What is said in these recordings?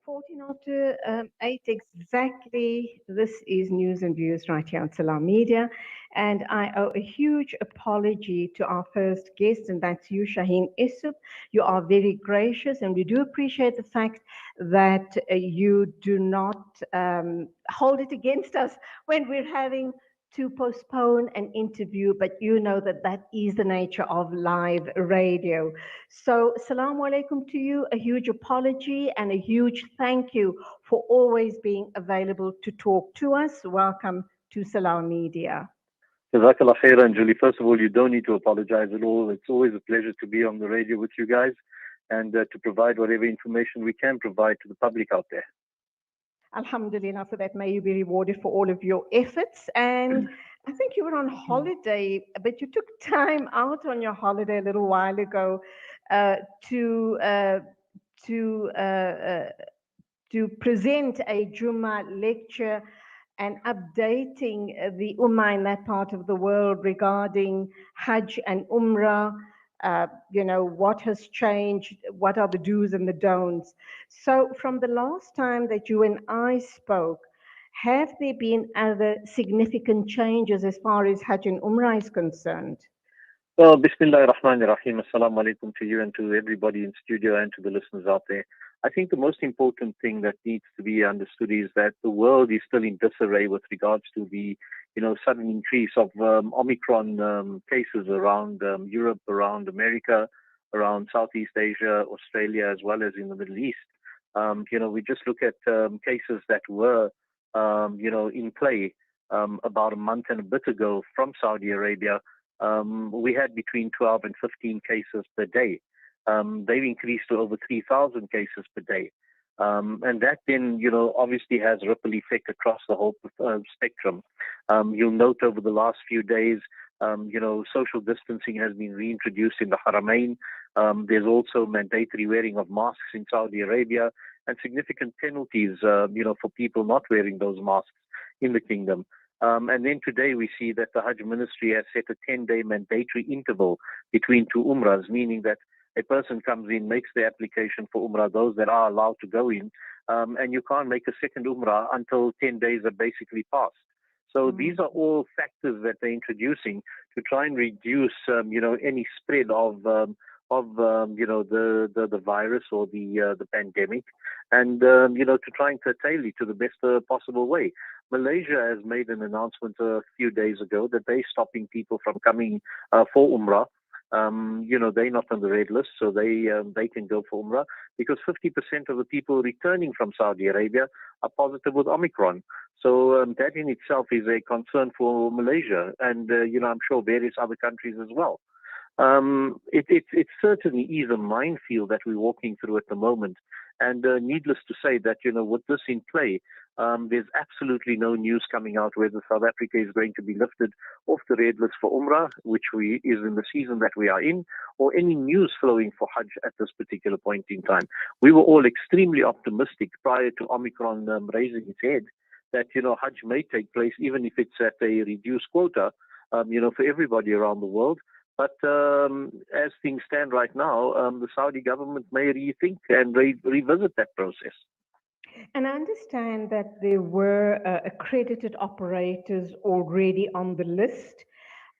14 after 8 exactly. This is News and Views right here on Salam Media. And I owe a huge apology to our first guest, and that's you, Shaheen Essop. You are very gracious, and we do appreciate the fact that you do not hold it against us when we're having to postpone an interview, but you know that that is the nature of live radio. So, Assalamu alaikum to you, a huge apology and a huge thank you for always being available to talk to us. Welcome to Salam Media. Jazakallah khairan, Julie. First of all, you don't need to apologize at all. It's always a pleasure to be on the radio with you guys and to provide whatever information we can provide to the public out there. Alhamdulillah for that. May you be rewarded for all of your efforts. And I think you were on holiday, but you took time out on your holiday a little while ago uh, to uh, to uh, uh, to present a Jummah lecture and updating the Ummah in that part of the world regarding Hajj and Umrah. What has changed, what are the do's and the don'ts. So, from the last time that you and I spoke, have there been other significant changes as far as Hajj and Umrah is concerned? Well, Bismillah ar-Rahman ar-Rahim. Assalamu alaikum to you and to everybody in studio and to the listeners out there. I think the most important thing that needs to be understood is that the world is still in disarray with regards to the, sudden increase of Omicron cases around Europe, around America, around Southeast Asia, Australia, as well as in the Middle East. We just look at cases that were, in play about a month and a bit ago from Saudi Arabia. We had between 12 and 15 cases per day. They've increased to over 3,000 cases per day. And that then, obviously has ripple effect across the whole spectrum. You'll note over the last few days, social distancing has been reintroduced in the Haramain. There's also mandatory wearing of masks in Saudi Arabia and significant penalties, for people not wearing those masks in the kingdom. And then today we see that the Hajj Ministry has set a 10-day mandatory interval between two Umrahs, meaning that a person comes in, makes the application for Umrah, those that are allowed to go in, and you can't make a second Umrah until 10 days are basically passed. So these are all factors that they're introducing to try and reduce, any spread of the virus or the pandemic, and to try and curtail it to the best possible way. Malaysia has made an announcement a few days ago that they're stopping people from coming for Umrah. They're not on the red list, so they can go for Umrah because 50% of the people returning from Saudi Arabia are positive with Omicron. So that in itself is a concern for Malaysia, and I'm sure various other countries as well. It certainly is a minefield that we're walking through at the moment. And needless to say that, with this in play, there's absolutely no news coming out whether South Africa is going to be lifted off the red list for Umrah, which is in the season that we are in, or any news flowing for Hajj at this particular point in time. We were all extremely optimistic prior to Omicron raising its head that, Hajj may take place even if it's at a reduced quota, for everybody around the world. But as things stand right now, the Saudi government may rethink and revisit that process. And I understand that there were accredited operators already on the list.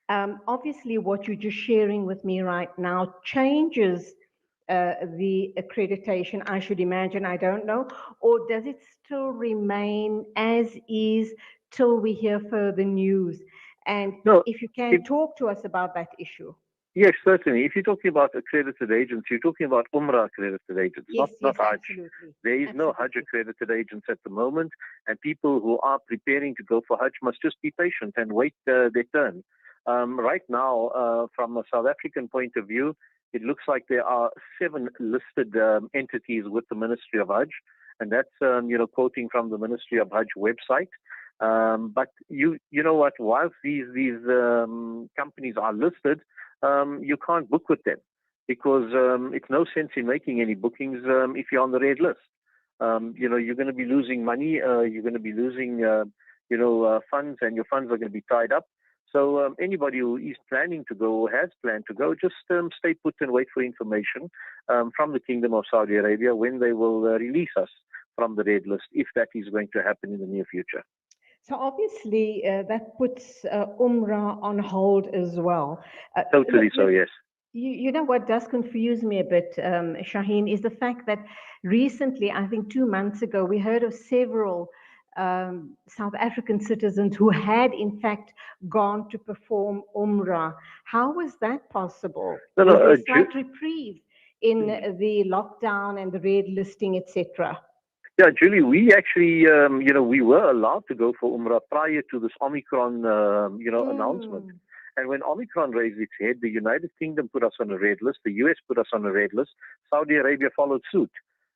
Obviously, what you're just sharing with me right now changes the accreditation, I should imagine, I don't know, or does it still remain as is till we hear further news? And No, if you can talk to us about that issue. Yes, certainly. If you're talking about accredited agents, you're talking about Umrah accredited agents, Yes, not Hajj. absolutely. There is no Hajj accredited agents at the moment, and people who are preparing to go for Hajj must just be patient and wait their turn. Right now, from a South African point of view, it looks like there are 7 listed entities with the Ministry of Hajj, and that's quoting from the Ministry of Hajj website. But you know what? Whilst these companies are listed, you can't book with them because it's no sense in making any bookings if you're on the red list. You're going to be losing money. You're going to be losing, funds, and your funds are going to be tied up. So anybody who is planning to go or has planned to go, just stay put and wait for information from the Kingdom of Saudi Arabia when they will release us from the red list if that is going to happen in the near future. So obviously that puts Umrah on hold as well. Totally so, yes. You know what does confuse me a bit, Shaheen, is the fact that recently, I think 2 months ago, we heard of several South African citizens who had in fact gone to perform Umrah. How was that possible? No, Was there no, slight reprieve in the lockdown and the red listing, etc.? yeah, Julie, we actually, we were allowed to go for Umrah prior to this Omicron, announcement. And when Omicron raised its head, the United Kingdom put us on a red list, the US put us on a red list, Saudi Arabia followed suit.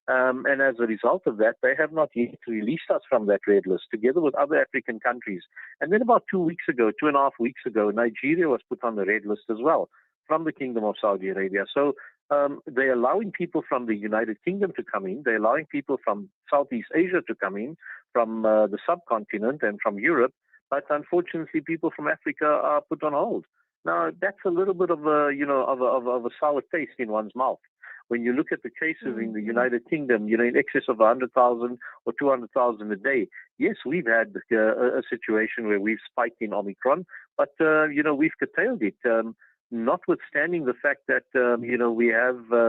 And as a result of that, they have not yet released us from that red list, together with other African countries. And then about 2.5 weeks ago, Nigeria was put on the red list as well from the Kingdom of Saudi Arabia. So they're allowing people from the United Kingdom to come in. They're allowing people from Southeast Asia to come in, from the subcontinent and from Europe. But unfortunately, people from Africa are put on hold. Now, that's a little bit of a sour taste in one's mouth. When you look at the cases in the United Kingdom, in excess of 100,000 or 200,000 a day, yes, we've had a situation where we've spiked in Omicron, but, we've curtailed it. Notwithstanding the fact that,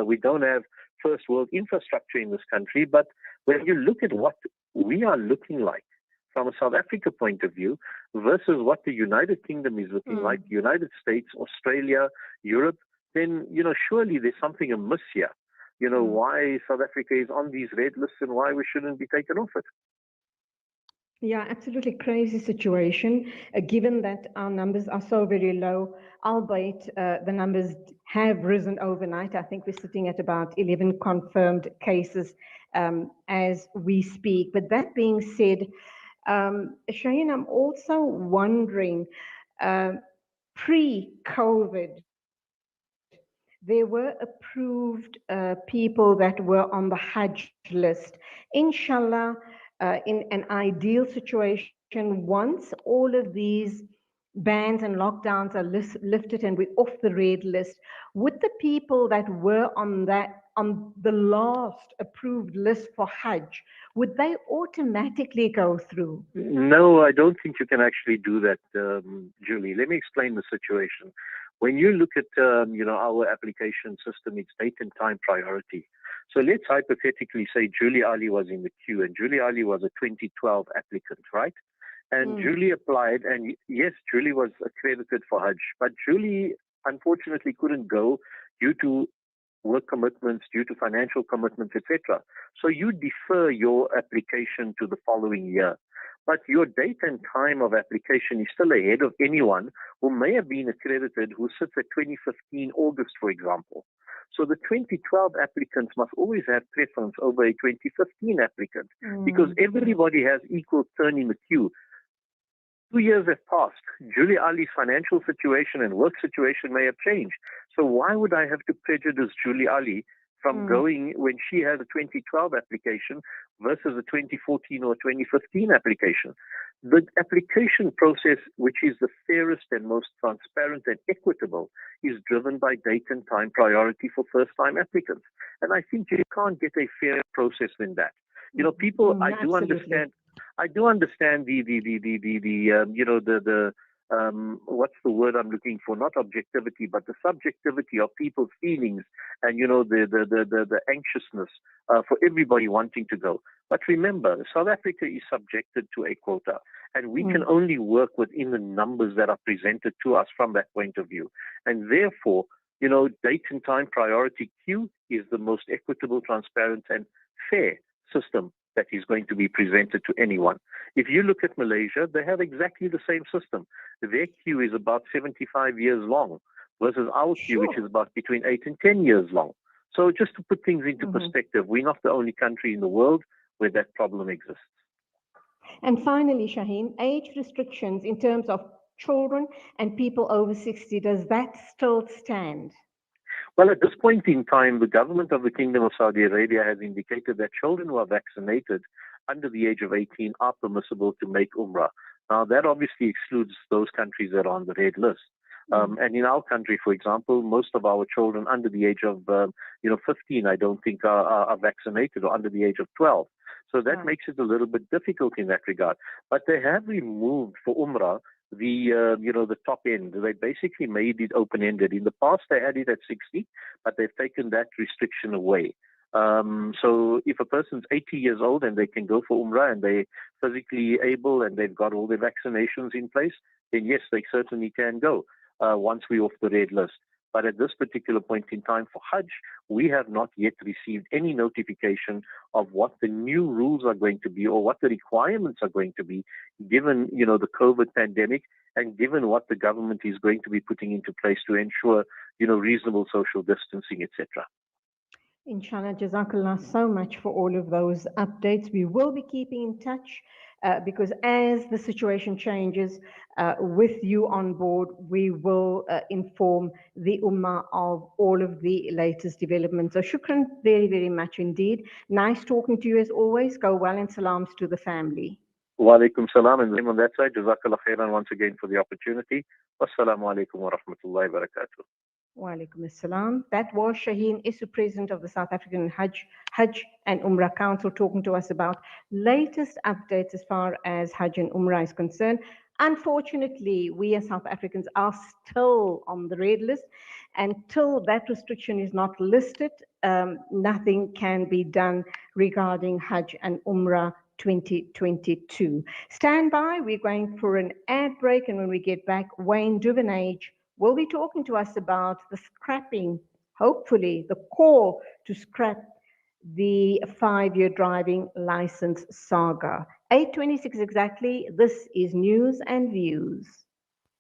we don't have first world infrastructure in this country, but when you look at what we are looking like, from a South Africa point of view versus what the United Kingdom is looking like, United States, Australia, Europe, then, surely there's something amiss here. Why South Africa is on these red lists and why we shouldn't be taken off it. Yeah, absolutely crazy situation, given that our numbers are so very low, albeit the numbers have risen overnight. I think we're sitting at about 11 confirmed cases as we speak. But that being said, Shaheen, I'm also wondering, pre-COVID, there were approved people that were on the Hajj list. Inshallah, in an ideal situation, once all of these bans and lockdowns are lifted and we're off the red list, would the people that were on the last approved list for Hajj, would they automatically go through? No, I don't think you can actually do that, Julie. Let me explain the situation. When you look at our application system, it's date and time priority. So let's hypothetically say Julie Ali was in the queue, and Julie Ali was a 2012 applicant, right? And Julie applied, and yes, Julie was accredited for Hajj, but Julie unfortunately couldn't go due to work commitments, due to financial commitments, etc. So you defer your application to the following year. But your date and time of application is still ahead of anyone who may have been accredited who sits at 2015 August, for example. So the 2012 applicants must always have preference over a 2015 applicant because everybody has equal turn in the queue. 2 years have passed. Julie Ali's financial situation and work situation may have changed. So why would I have to prejudice Julie Ali from going when she has a 2012 application versus a 2014 or 2015 application? The application process, which is the fairest and most transparent and equitable, is driven by date and time priority for first-time applicants. And I think you can't get a fairer process than that. People, I do understand. I do understand the what's the word I'm looking for? Not objectivity, but the subjectivity of people's feelings and, the anxiousness for everybody wanting to go. But remember, South Africa is subjected to a quota, and we can only work within the numbers that are presented to us from that point of view. And therefore, date and time priority queue is the most equitable, transparent, and fair system that is going to be presented to anyone. If you look at Malaysia, they have exactly the same system. Their queue is about 75 years long versus our queue, which is about between 8 and 10 years long. So just to put things into perspective, we're not the only country in the world where that problem exists. And finally, Shaheen, age restrictions in terms of children and people over 60, does that still stand? Well, at this point in time, the government of the Kingdom of Saudi Arabia has indicated that children who are vaccinated under the age of 18 are permissible to make Umrah. Now, that obviously excludes those countries that are on the red list. And in our country, for example, most of our children under the age of 15, I don't think are vaccinated, or under the age of 12. So that makes it a little bit difficult in that regard. But they have removed for Umrah the top end. They basically made it open-ended. In the past, they had it at 60, but they've taken that restriction away. So if a person's 80 years old and they can go for Umrah and they're physically able and they've got all their vaccinations in place, then yes, they certainly can go once we're off the red list. But at this particular point in time for Hajj, we have not yet received any notification of what the new rules are going to be or what the requirements are going to be, given, the COVID pandemic and given what the government is going to be putting into place to ensure, reasonable social distancing, etc. Inshallah, Jazakallah so much for all of those updates. We will be keeping in touch because as the situation changes with you on board, we will inform the Ummah of all of the latest developments. So shukran very, very much indeed. Nice talking to you as always. Go well and salams to the family. Wa alaikum salam, and on that side, Jazakallah khairan once again for the opportunity. Wassalamu alaikum wa rahmatullahi wa barakatuh. Wa alaikum assalam. That was Shaheen, Essop, President of the South African Hajj and Umrah Council, talking to us about latest updates as far as Hajj and Umrah is concerned. Unfortunately, we as South Africans are still on the red list. Until that restriction is not listed, nothing can be done regarding Hajj and Umrah 2022. Stand by, we're going for an ad break, and when we get back, Wayne Duvenage will be talking to us about the scrapping, hopefully the call to scrap the 5-year driving license saga. 8:26 exactly, this is News and Views.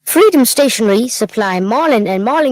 Freedom Stationery supply Marlin and Marlin